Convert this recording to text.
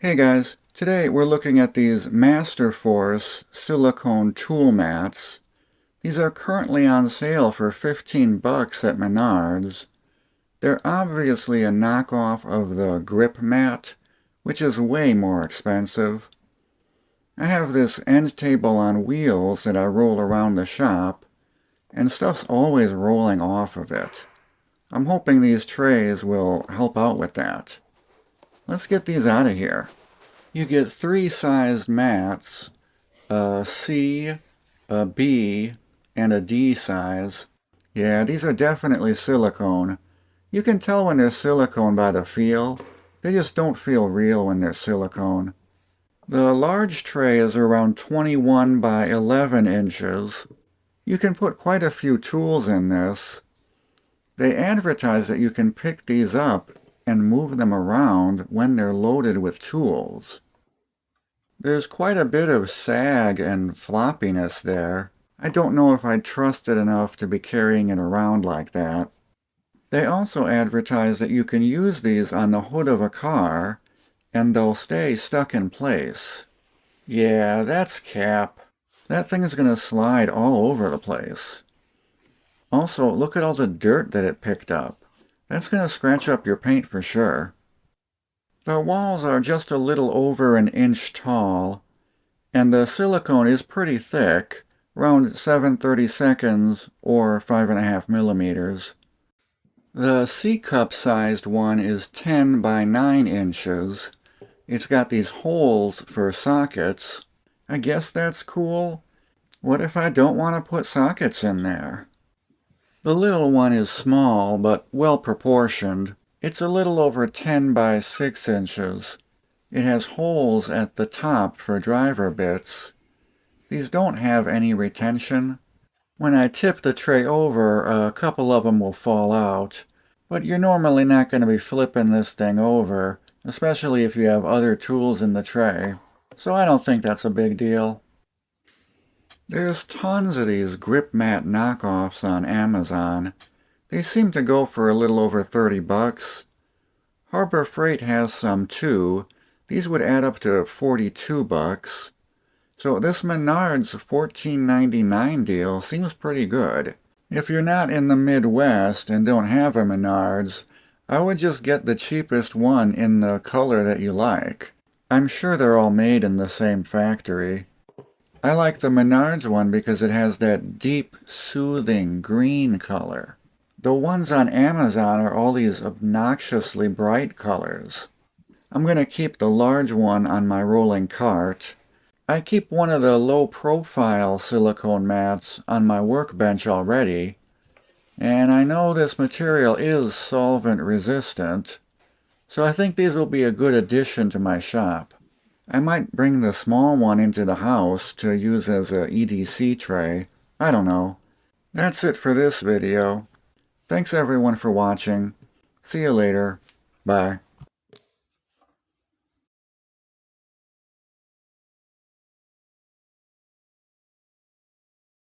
Hey guys, today we're looking at these Masterforce Silicone tool mats. These are currently on sale for 15 bucks at Menards. They're obviously a knockoff of the Grypmat, which is way more expensive. I have this end table on wheels that I roll around the shop, and stuff's always rolling off of it. I'm hoping these trays will help out with that. Let's get these out of here. You get three sized mats, a C, a B, and a D size. Yeah, these are definitely silicone. You can tell when they're silicone by the feel. They just don't feel real when they're silicone. The large tray is around 21 by 11 inches. You can put quite a few tools in this. They advertise that you can pick these up and move them around when they're loaded with tools. There's quite a bit of sag and floppiness there. I don't know if I'd trust it enough to be carrying it around like that. They also advertise that you can use these on the hood of a car and they'll stay stuck in place. Yeah, that's cap. That thing is going to slide all over the place. Also, look at all the dirt that it picked up. That's going to scratch up your paint for sure. The walls are just a little over an inch tall, and the silicone is pretty thick, around 7/32 or 5.5 millimeters. The C-cup sized one is 10 by 9 inches. It's got these holes for sockets. I guess that's cool. What if I don't want to put sockets in there? The little one is small, but well proportioned. It's a little over 10 by 6 inches. It has holes at the top for driver bits. These don't have any retention. When I tip the tray over, a couple of them will fall out. But you're normally not going to be flipping this thing over, especially if you have other tools in the tray. So I don't think that's a big deal. There's tons of these Grypmat knockoffs on Amazon. They seem to go for a little over 30 bucks. Harbor Freight has some too. These would add up to 42 bucks. So this Menards $14.99 deal seems pretty good. If you're not in the Midwest and don't have a Menards, I would just get the cheapest one in the color that you like. I'm sure they're all made in the same factory. I like the Menards one because it has that deep, soothing green color. The ones on Amazon are all these obnoxiously bright colors. I'm going to keep the large one on my rolling cart. I keep one of the low-profile silicone mats on my workbench already, and I know this material is solvent resistant, so I think these will be a good addition to my shop. I might bring the small one into the house to use as a EDC tray. I don't know. That's it for this video. Thanks everyone for watching. See you later. Bye.